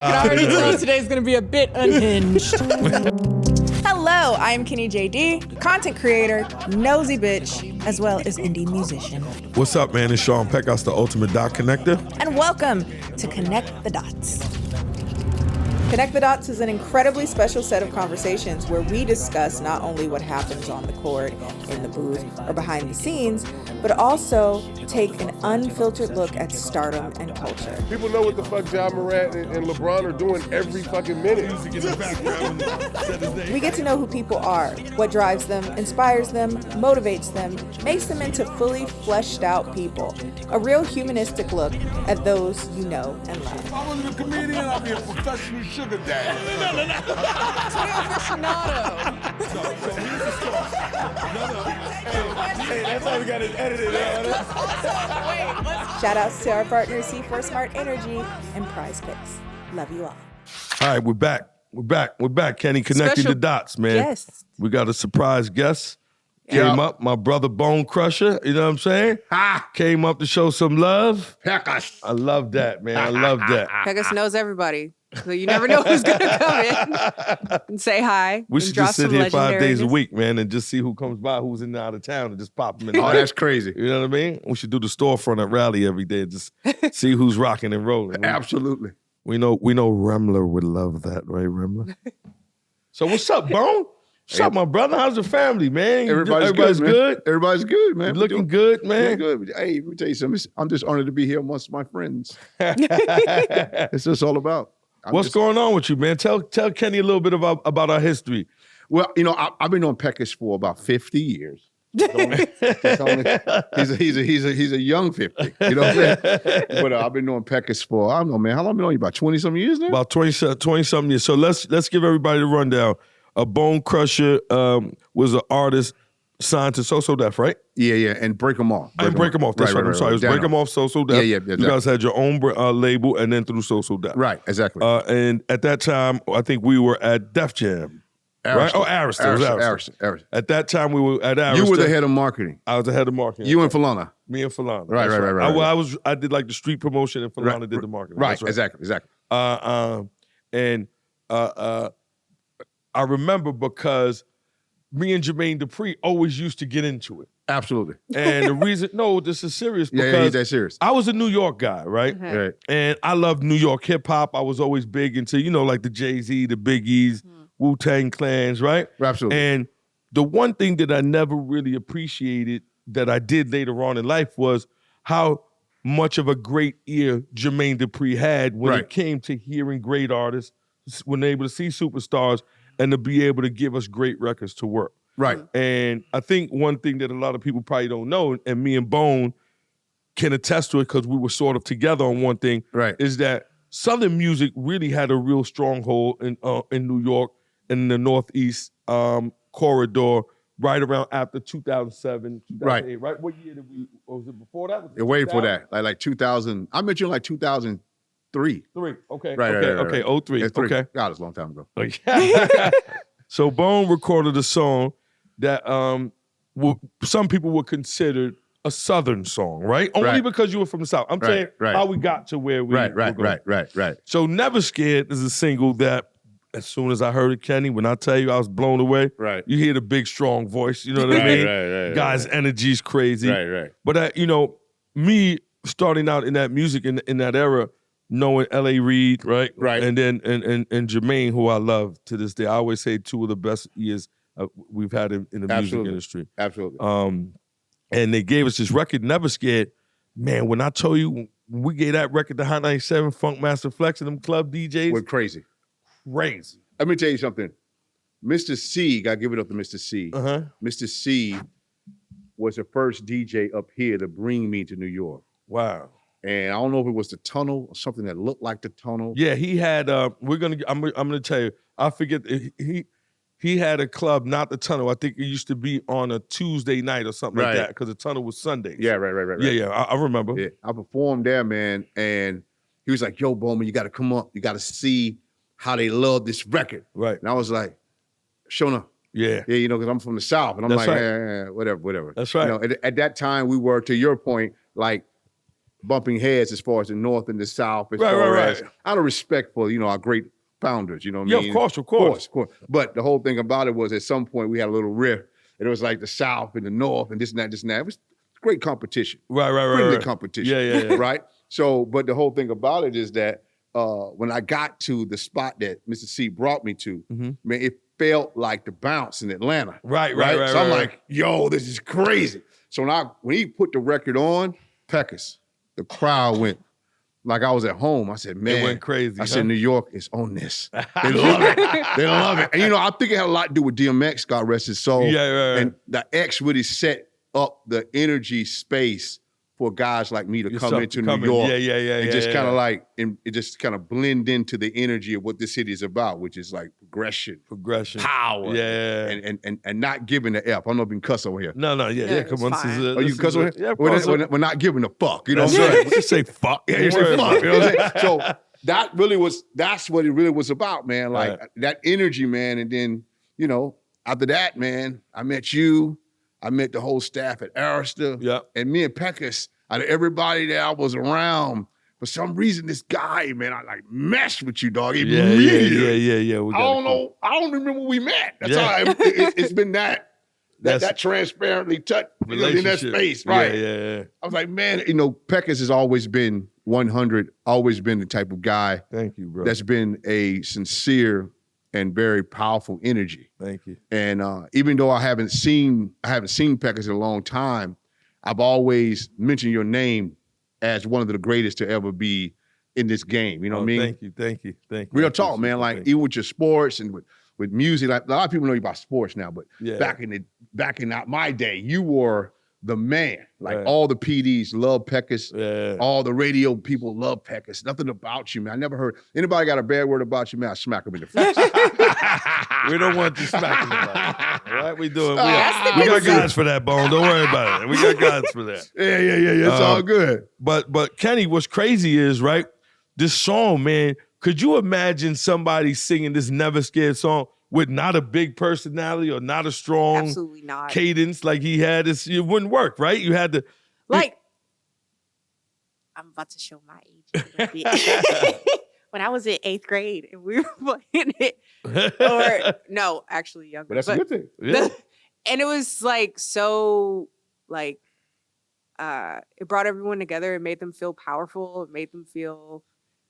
I can already tell today's going to be a bit unhinged. Hello, I'm Kenny JD, content creator, nosy bitch, as well as indie musician. What's up, man? It's Sean Pecos, the ultimate dot connector. And welcome to Connect the Dots. Connect the Dots is an incredibly special set of conversations where we discuss not only what happens on the court, in the booth, or behind the scenes, but also take an unfiltered look at stardom and culture. People know what the fuck Ja Morant and LeBron are doing every fucking minute. We get to know who people are, what drives them, inspires them, motivates them, makes them into fully fleshed out people. A real humanistic look at those you know and love. If I wasn't a comedian, I'd be a professional sugar daddy. Hey, that's how we got it edited. Shout outs to our partners C4 Smart Energy and PrizePicks. Love you all. All right, we're back. We're back, Kenny, connecting the dots, man. Yes. We got a surprise guest. Came up, my brother Bone Crusher, you know what I'm saying? Came up to show some love. Pecos. I love that, man. I love that. Pecos knows everybody, so you never know who's going to come in and say hi. We should just sit here 5 days a week, man, and just see who comes by, who's in and out of town, and just pop them in. Oh, that's crazy. You know what I mean? We should do the storefront at Rally every day, and just see who's rocking and rolling. Absolutely. We know Remler would love that, right, Remler? So what's up, Bone? What's up, my brother? How's the family, man? Everybody's good, man. Everybody's good, man. You looking good, man? Good. Hey, let me tell you something. I'm just honored to be here amongst my friends. It's just all about. What's going on with you, man? Tell Kenny a little bit about our history. Well, you know, I've been on Pecos for about 50 years. He's a young 50. You know what I'm saying? But I've been on Pecos for, I don't know, man. How long been on you? About 20-some years now? About 20-something years. So let's give everybody the rundown. A Bone Crusher was an artist signed to So Def, right? Yeah, and Break 'Em Off. Break 'Em Off. That's right. I'm sorry. It was Break 'Em Off, So Def. Yeah. You guys had your own label, and then through So Def. Right, exactly. And at that time, I think we were at Def Jam. Right? Oh, Arista. At that time, we were at Arista. You were the head of marketing. I was the head of marketing. You and Falana. Me and Falana. Right. I did like the street promotion, and Falana did the marketing. Right, exactly. I remember because me and Jermaine Dupri always used to get into it. Absolutely. And the reason, this is serious because yeah, he's that serious. I was a New York guy, right? Mm-hmm. Right. And I loved New York hip hop. I was always big into, like the Jay-Z, the Biggies, Wu-Tang Clans, right? Absolutely. And the one thing that I never really appreciated that I did later on in life was how much of a great ear Jermaine Dupri had when it came to hearing great artists, when they're able to see superstars, and to be able to give us great records to work. Right. And I think one thing that a lot of people probably don't know, and me and Bone can attest to it because we were sort of together on one thing, is that Southern music really had a real stronghold in New York and in the Northeast corridor right around after 2007, 2008, right? What year was it before that? You're waiting for that. Like 2000, I met you in like 2003. Okay. Right. 03. Yeah, 3. Okay. God, it's a long time ago. So Bone recorded a song that some people would consider a Southern song, right? Only because you were from the South. I'm saying how we got to where we were going. Right. So Never Scared is a single that as soon as I heard it, Kenny, when I tell you I was blown away, you hear the big, strong voice, you know what I mean? Guy's energy's crazy. Right. But, me starting out in that music in that era, knowing L.A. Reid, right? And then and Jermaine, who I love to this day. I always say 2 of the best years we've had in the music industry. Absolutely. And they gave us this record, Never Scared. Man, when I told you, when we gave that record to Hot 97, Funk Master Flex, and them club DJs. We're crazy. Crazy. Let me tell you something. Mr. C, gotta give it up to Mr. C. Mr. C was the first DJ up here to bring me to New York. Wow. And I don't know if it was the tunnel or something that looked like the tunnel. Yeah, he had. I'm gonna tell you. I forget. He had a club, not the tunnel. I think it used to be on a Tuesday night or something like that, because the tunnel was Sundays. Yeah, right. Yeah. I remember. Yeah, I performed there, man, and he was like, "Yo, Bowman, you got to come up. You got to see how they love this record." Right. And I was like, "Shona." Yeah, because I'm from the South, and I'm whatever. That's right. At that time, we were, to your point, like bumping heads as far as the North and the South, as far as out of respect for, our great founders, you know what I mean? Yeah, of course. But the whole thing about it was at some point we had a little rift, and it was like the South and the North and this and that. It was great competition. Friendly competition. Yeah. Right? So, but the whole thing about it is that when I got to the spot that Mr. C brought me to, man, it felt like the bounce in Atlanta. Right. So I'm like, yo, this is crazy. So when he put the record on, Peckers, the crowd went like I was at home. I said, man. It went crazy. I said, New York is on this. They love it. They love it. And, I think it had a lot to do with DMX, God rest his soul. Yeah. And the X really set up the energy space for guys like me to come into New York. And just kind of like, and it just kind of blend into the energy of what this city is about, which is like progression, power, and not giving a F. I don't know if you can cuss over here. No, come on. Oh, you can cuss over here? Yeah, we're not giving a fuck. You know what I'm saying? We just say fuck. Yeah, you say fuck. You know what I'm saying? So that's what it really was about, man. Like that energy, man. And then, after that, man, I met you. I met the whole staff at Arista. Yeah. And me and Peckers, out of everybody that I was around, for some reason, this guy, man, I like meshed with you, dog. Yeah. I don't know. I don't remember we met. That's all. It's been that transparently touched in that space, right? Yeah. I was like, man, Peckers has always been 100, always been the type of guy. Thank you, bro. That's been a sincere and very powerful energy. Thank you. And even though I haven't seen Peckers in a long time, I've always mentioned your name as one of the greatest to ever be in this game. You know what I mean? Thank you. Real talk, man. Like even with your sports and with music, like a lot of people know you about sports now, but back in my day, you were the man. Like all the PDs love Peckers. Yeah. All the radio people love Peckers. Nothing about you, man. I never heard anybody got a bad word about you, man. I smack them in the face. We don't want you smacking them. All right, we do it. We got guys for that, Bone. Don't worry about it. We got guys for that. Yeah. It's all good. But Kenny, what's crazy is, right, this song, man, could you imagine somebody singing this Never Scared song with not a big personality or not a strong Absolutely not. cadence like he had? It wouldn't work, right? You had to... I'm about to show my age a little bit. When I was in 8th grade and we were playing it, or no, actually younger. But that's a good thing. Yeah. And it was like so like it brought everyone together. It made them feel powerful. It made them feel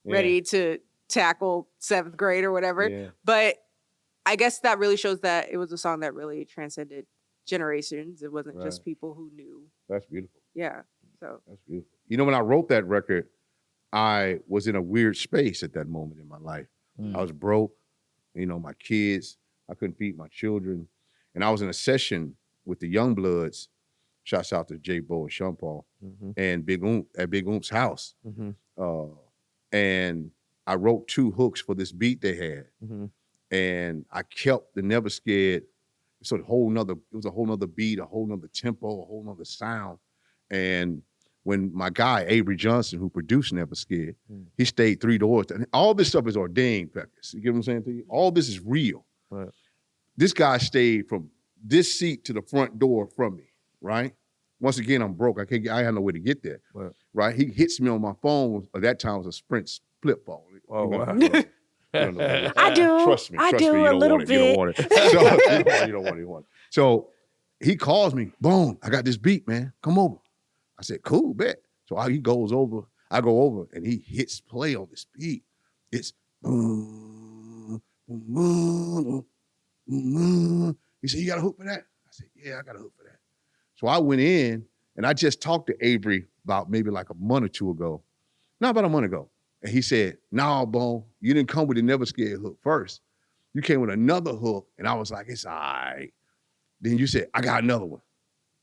ready to tackle 7th grade or whatever. Yeah. But I guess that really shows that it was a song that really transcended generations. It wasn't just people who knew. That's beautiful. Yeah. So that's beautiful. When I wrote that record, I was in a weird space at that moment in my life. I was broke, my kids, I couldn't feed my children. And I was in a session with the Youngbloods, shouts out to J. Bo and Sean Paul, and Big Oomp at Big Oomp's house. And I wrote 2 hooks for this beat they had. And I kept the Never Scared. So it was a whole nother beat, a whole nother tempo, a whole nother sound. And when my guy, Avery Johnson, who produced Never Scared, he stayed 3 doors. And all this stuff is ordained, Peckers. You get what I'm saying to you? All this is real. Right. This guy stayed from this seat to the front door from me, right? Once again, I'm broke. I had no way to get there, right? He hits me on my phone. At that time, it was a Sprint flip phone. Oh, wow. I do. Trust me. I You do a don't little want it. bit. You don't want it. You don't want it. So he calls me, Bone, I got this beat, man. Come over. I said, cool, bet. So he goes over. I go over, and he hits play on this beat. It's he said, you got a hook for that? I said, yeah, I got a hook for that. So I went in, and I just talked to Avery about maybe like a month or 2 ago. Not about a month ago. And he said, no, Bone, you didn't come with the Never Scared hook first. You came with another hook, and I was like, it's all right. Then you said, I got another one.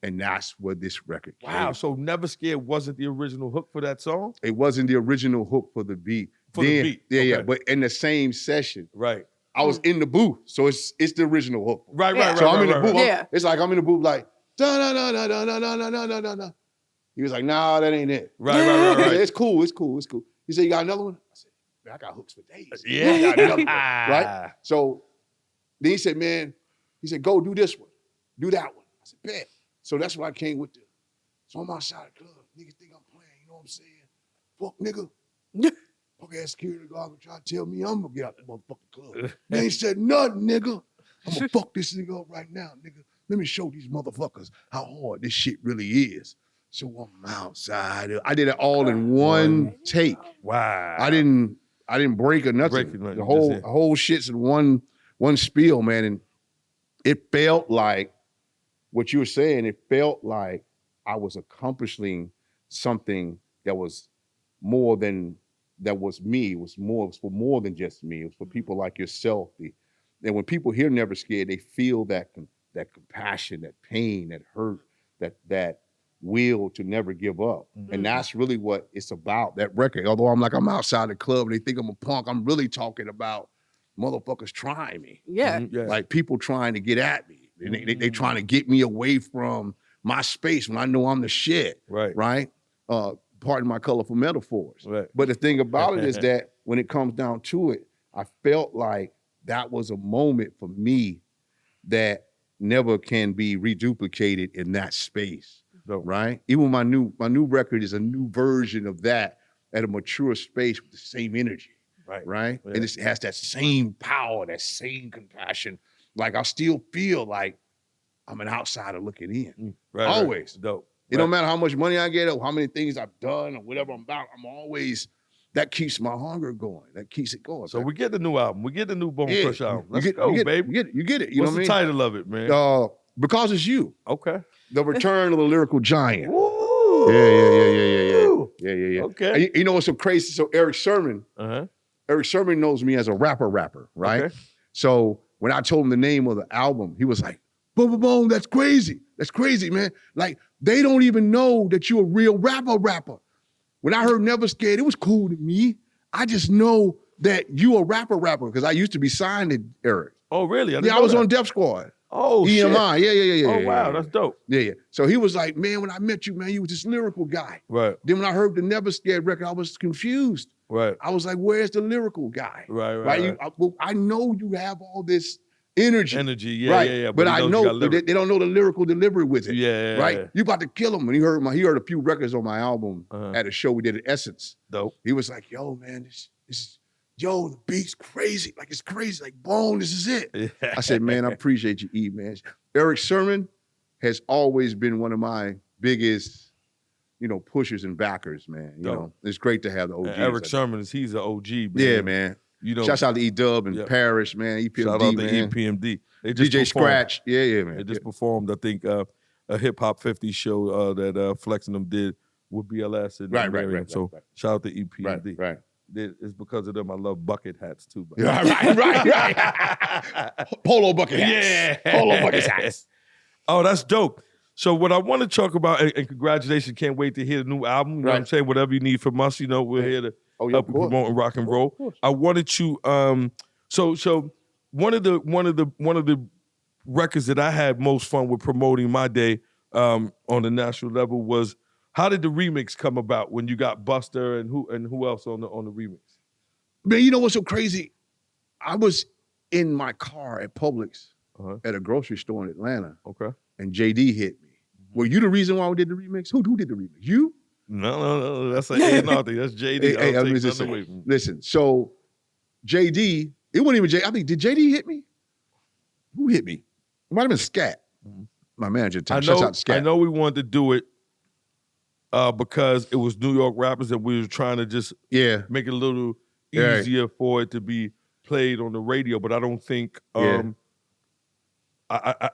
And that's where this record came. Wow, so Never Scared wasn't the original hook for that song? It wasn't the original hook for the beat. The beat. Yeah. But in the same session, right. I was in the booth, so it's the original hook. Right. So I'm in the booth. Yeah. It's like I'm in the booth like, da-da-da-da-da-da-da-da-da-da. He was like, nah, that ain't it. Right. Said, it's cool. He said, you got another one? I said, man, I got hooks for days. Yeah. I got another one, right? So then he said, man, go do this one. Do that one. I said, bet. So that's why I came with the, so I'm outside the club. Niggas think I'm playing, you know what I'm saying? fuck nigga. Fuck ass security guard gonna try to tell me I'm gonna get out the motherfucking club. They ain't said nothing, nigga. I'm gonna fuck this nigga up right now, nigga. Let me show these motherfuckers how hard this shit really is. So I'm outside. I did it all in one take. Wow. I didn't break or nothing. The whole shit's in one spiel, man. And it felt like what you were saying, it felt like I was accomplishing something that was more than that was me. It was for more than just me. It was for people like yourself. And when people hear Never Scared, they feel that compassion, that pain, that hurt, that will to never give up. And that's really what it's about, that record. Although I'm outside the club and they think I'm a punk, I'm really talking about motherfuckers trying me. Yeah. Like people trying to get at me. They trying to get me away from my space when I know I'm the shit. Right? Pardon my colorful metaphors. But the thing about it is that when it comes down to it, I felt like that was a moment for me that never can be reduplicated in that space. Right? Even my new record is a new version of that at a mature space with the same energy. Right? Yeah. And it has that same power, that same compassion. Like I still feel like I'm an outsider looking in. Always. Dope. It don't matter how much money I get or how many things I've done or whatever I'm about. I'm always, that keeps my hunger going. That keeps it going. So we get the new album. We get the new Bone Crush album. Let's go, baby. You get it. You What's know what the title of it, man? Because It's You. Okay. The Return of the Lyrical Giant. Woo! Yeah. Okay. And you know what's so crazy? So Eric Sermon knows me as a rapper, right? Okay. So when I told him the name of the album, he was like, boom, that's crazy. That's crazy, man. Like, they don't even know that you're a real rapper. When I heard Never Scared, it was cool to me. I just know that you a rapper, because I used to be signed to Eric. Oh, really? I was on Def Squad. Oh, EMI. Shit. Yeah. Oh, wow, that's dope. Yeah. So he was like, man, when I met you, man, you was this lyrical guy. Right. Then when I heard the Never Scared record, I was confused. Right. I was like, where's the lyrical guy? Right. I know you have all this energy. Yeah. But I know they don't know the lyrical delivery with it. Yeah. Right? You about to kill him. And he heard a few records on my album at a show we did at Essence. Dope. He was like, yo, man, this is, the beat's crazy. Like, it's crazy. Like, Bone, this is it. Yeah. I said, man, I appreciate you, E, man. Eric Sermon has always been one of my biggest, pushers and backers, man. You know, it's great to have the OGs. Eric Sermon, he's an OG, man. Yeah, man. Shouts out to E-Dub and Parrish, man. EPMD, shout out to man. EPMD. DJ Scratch. Yeah, man. They just performed, I think, a Hip Hop 50 show that Flex and them did with BLS. And Right. So shout out to EPMD. Right. It's because of them I love bucket hats too. Right. Polo bucket hats. Yeah. Polo bucket hats. Oh, that's dope. So what I want to talk about, and congratulations, can't wait to hear the new album. You know what I'm saying? Whatever you need from us, we're here to help you promote and rock and roll. I wanted to so one of the records that I had most fun with promoting my day on the national level was, how did the remix come about when you got Buster and who else on the remix? Man, you know what's so crazy? I was in my car at Publix at a grocery store in Atlanta. Okay. And JD hit me. Were you the reason why we did the remix? Who did the remix? You? No. That's an A&R thing. That's JD. Listen, so JD, it wasn't even JD. I think, did JD hit me? Who hit me? It might have been Scat. My manager. Shouts out to Scat. I know we wanted to do it because it was New York rappers and we were trying to just make it a little easier for it to be played on the radio. But I don't think I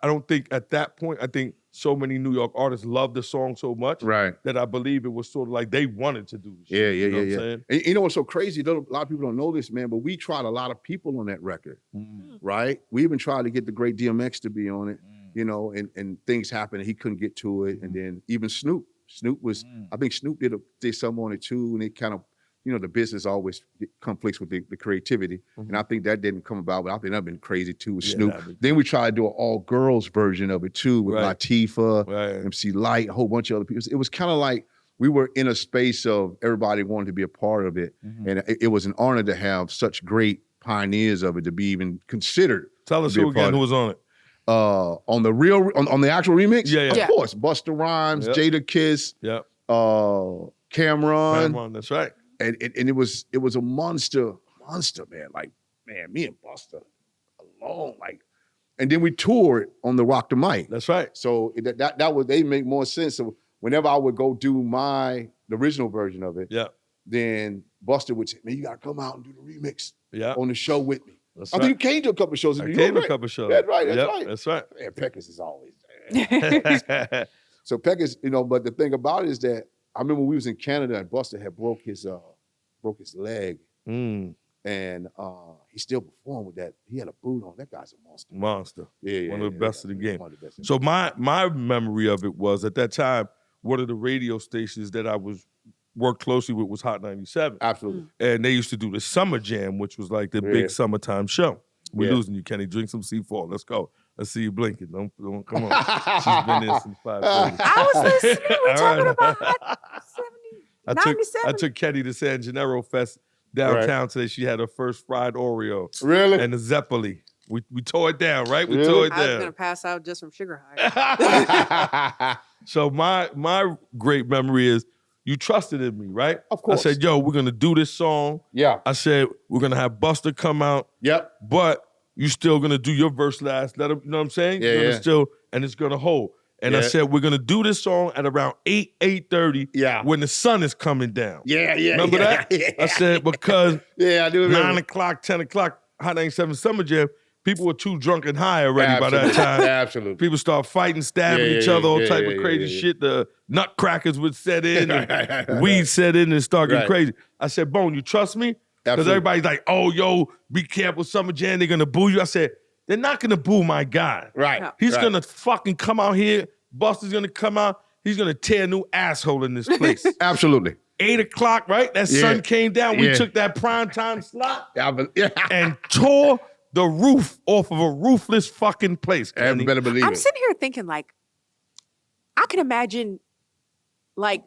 don't think at that point, I think so many New York artists loved the song so much that I believe it was sort of like they wanted to do this shit. Yeah. What I'm saying? And you know what's so crazy? A lot of people don't know this, man, but we tried a lot of people on that record, right? We even tried to get the great DMX to be on it, and things happened and he couldn't get to it. And then even Snoop was, I think Snoop did something on it too, and it kind of, the business always conflicts with the creativity. And I think that didn't come about, but I think that'd been crazy too with Snoop. Then we tried to do an all-girls version of it too with Latifah, MC Lyte, a whole bunch of other people. It was kind of like we were in a space of everybody wanted to be a part of it. And it was an honor to have such great pioneers of it to be even considered. Tell us who was on it. On the actual remix? Yeah. Of course, Busta Rhymes, Jada Kiss, Cameron. That's right. And it was a monster, man. Like, man, me and Buster alone, like, and then we toured on the Rock the Mic. That's right. So that would, they make more sense. So whenever I would go do the original version of it, then Buster would say, man, you gotta come out and do the remix on the show with me. That's I think you came to a couple of shows in New York. Came to a couple of shows. That's right. That's right. Man, Peckus is always there. So Peckus, but the thing about it is that I remember we was in Canada and Buster had broke his leg. And he still performed with that. He had a boot on. That guy's a monster. Monster. Yeah, one of the best of the game. So my memory of it was at that time, one of the radio stations that I worked closely with was Hot 97. Absolutely. And they used to do the Summer Jam, which was like the big summertime show. We're losing you, Kenny. Drink some C4. Let's go. Let's see you blinking. Don't come on. She's been there since 5:30. I was listening. We're talking about 97. I took Kenny to San Gennaro Fest downtown today. She had her first fried Oreo. Really? And the Zeppeli. We tore it down, right? We tore it down. I was gonna pass out just from sugar high. So my great memory is you trusted in me, right? Of course. I said, yo, we're gonna do this song. Yeah. I said, we're gonna have Buster come out. Yep. But you still gonna do your verse last. Let him, you know what I'm saying? Yeah, You're gonna and it's gonna hold. And I said, we're gonna do this song at around 8:30 when the sun is coming down. Yeah. Remember that? Yeah. I said, because I do remember. 9 o'clock, 10 o'clock, Hot 97 Summer Jam, people were too drunk and high already by that time. Absolutely. People start fighting, stabbing each other, all type of crazy shit. The nutcrackers would set in, and weed set in and start getting crazy. I said, Bone, you trust me? Because everybody's like, oh, yo, be careful, Summer Jam, they're gonna boo you. I said, they're not gonna boo my guy. Right. He's gonna fucking come out here. Buster's gonna come out. He's gonna tear a new asshole in this place. Absolutely. 8 o'clock, right? That sun came down. We took that prime time slot and tore the roof off of a roofless fucking place. You better believe I'm it. sitting here thinking, like, I can imagine, like,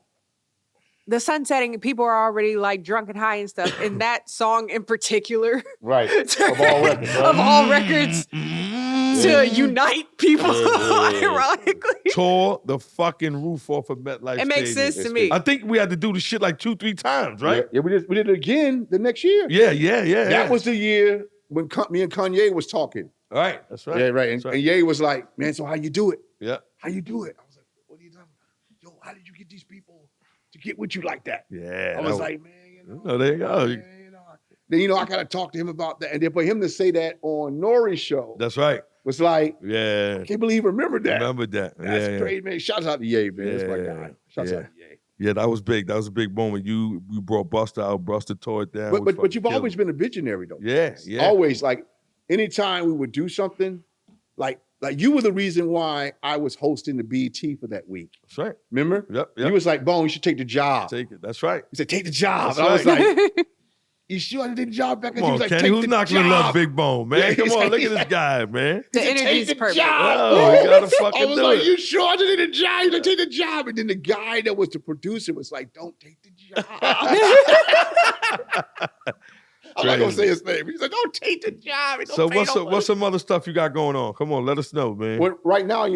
the sun setting and people are already like drunk and high and stuff. And that song in particular, right? Of all records, right? Of all records, to unite people, ironically. Tore the fucking roof off of MetLife. It makes sense to me. I think we had to do the shit like 2-3 times, right? Yeah, we did it again the next year. Yeah. That was the year when me and Kanye was talking. All right, that's right. Yeah, right. And Ye was like, man, so how you do it? Yeah. How you do it? I was like, what are you talking about? Yo, how did you get these people to get with you like that? Yeah. I was like, man, there you go. Then, I got to talk to him about that. And then for him to say that on Nori's show. That's right. Was like, I can't believe he remembered that. That's crazy, man. Shouts out to Ye, man. That's my guy. Shouts out to Ye. Yeah, that was big. That was a big moment. You brought Buster out. Buster tore it down. But you've always been a visionary, though. Yeah. Always, like, anytime we would do something, like you were the reason why I was hosting the BET for that week. That's right. Remember? Yep. You was like, Bone, you should take the job. Take it. That's right. He said, take the job. That's And I was right. like, you sure I did the job back? Come on, like, Kenny. Who's not going to love Big Bone, man? Come on, look at this guy, man. The energy's perfect. Oh, you got to fucking I was do like, it. you sure I did the job? You take the job. And then the guy that was the producer was like, don't take the job. I'm not going to say his name. He's like, don't take the job. So what's some other stuff you got going on? Come on, let us know, man. Well, right now, I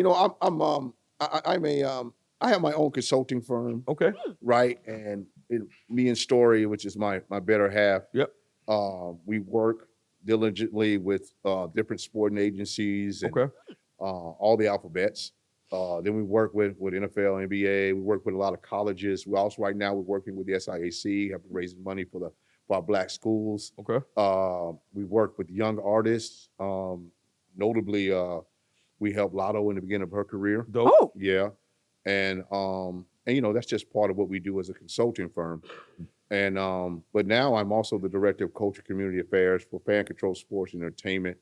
have my own consulting firm. Okay. Right. And me and Story, which is my better half. Yep. We work diligently with different sporting agencies and all the alphabets. Then we work with NFL, NBA. We work with a lot of colleges. We also right now we're working with the SIAC, have been raising money for our Black schools. Okay. We work with young artists. Notably, we helped Lotto in the beginning of her career. Dope. Oh. Yeah. And that's just part of what we do as a consulting firm. And but now I'm also the director of culture community affairs for Fan Control Sports and Entertainment.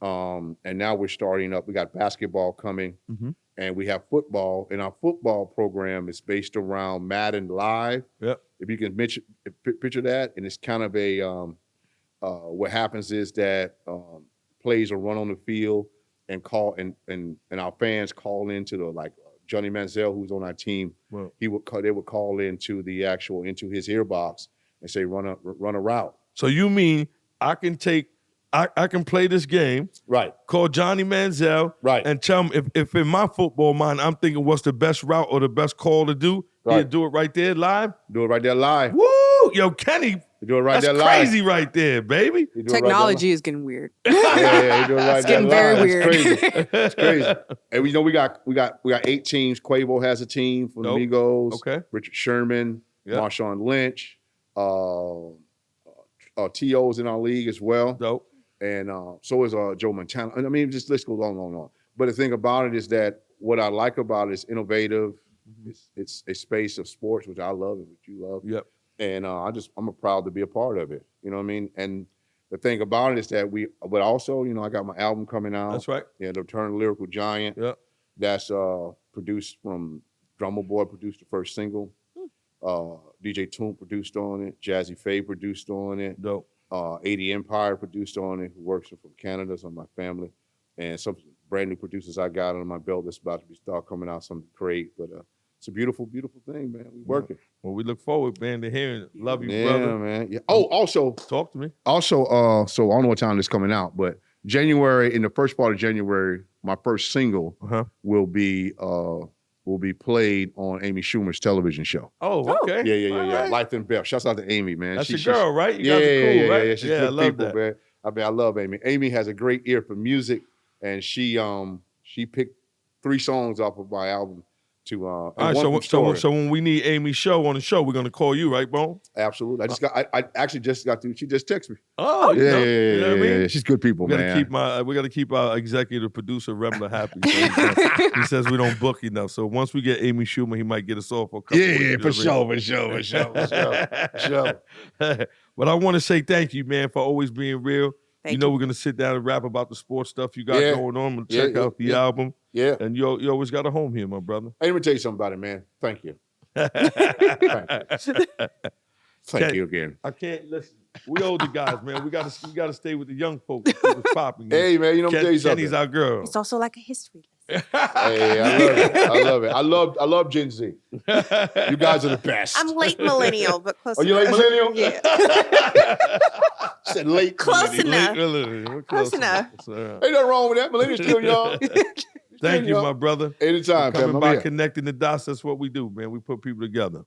And now we're starting up. We got basketball coming, and we have football. And our football program is based around Madden Live. Yep. If you can picture that, and it's kind of a what happens is that plays are run on the field and our fans call into the Johnny Manziel, who's on our team, they would call into his earbox and say, run a route. So you mean I can take I can play this game. Right. Call Johnny Manziel. Right. And tell him if in my football mind I'm thinking what's the best route or the best call to do, he'll do it right there live. Do it right there live. Woo! Yo, Kenny. Do it right that's there live. crazy right there, baby. Technology is getting weird. Yeah, he do it right It's getting very weird. It's crazy. It's crazy. And we got 8 teams. Quavo has a team from the Migos. Okay. Richard Sherman, Marshawn Lynch, T.O.'s in our league as well. Dope. And so is Joe Montana. I mean, just list goes on and on and on. But the thing about it is that what I like about it is innovative. It's a space of sports, which I love and which you love. Yep. And I'm proud to be a part of it. You know what I mean? And the thing about it is that but also, I got my album coming out. That's right. Yeah, The Return of the Lyrical Giant. Yep. That's produced from Drummer Boy produced the first single. DJ Toon produced on it. Jazzy Faye produced on it. Dope. 80 Empire produced on it, who works from Canada, so my family. And some brand new producers I got under my belt that's about to start coming out, something great. But it's a beautiful, beautiful thing, man. We working. Well, we look forward, man, to hearing it. Love you, yeah, brother. Man. Yeah. Oh, also. Talk to me. Also, so I don't know what time this is coming out, but in the first part of January, my first single will be played on Amy Schumer's television show. Oh, okay. Yeah. Right. Life and Beth. Shouts out to Amy, man. That's your girl, right? You guys are cool, right? Yeah, she's good I love people, that. man. I mean, I love Amy. Amy has a great ear for music, and she picked 3 songs off of my album to all right, so when we need Amy's show on the show, we're gonna call you, right, Bone? Absolutely. I actually just got to. She just texted me. Oh, yeah, you know what I mean? Yeah. She's good people, man. We gotta keep our executive producer Remla happy. So he says we don't book enough. So once we get Amy Schumer, he might get us off for a couple. Yeah, for sure. But I want to say thank you, man, for always being real. Thank know you. we're gonna sit down and rap about the sports stuff you got going on. We'll check out the album. Yeah. And you always got a home here, my brother. Hey, let me tell you something about it, man. Thank you. Thank you again. I can't listen. We older guys, man. We gotta stay with the young folks. It's popping. Hey, man, you know, tell you something. Kenny's our girl. It's also like a history lesson. Hey, I love it. I love Gen Z. You guys are the best. I'm late millennial, but close Are you late millennial? Yeah. Said late. Close enough. Close enough. Ain't nothing wrong with that. Millennials still young. Thank you, my brother. Anytime, Coming man. by, connecting the dots. That's what we do, man. We put people together.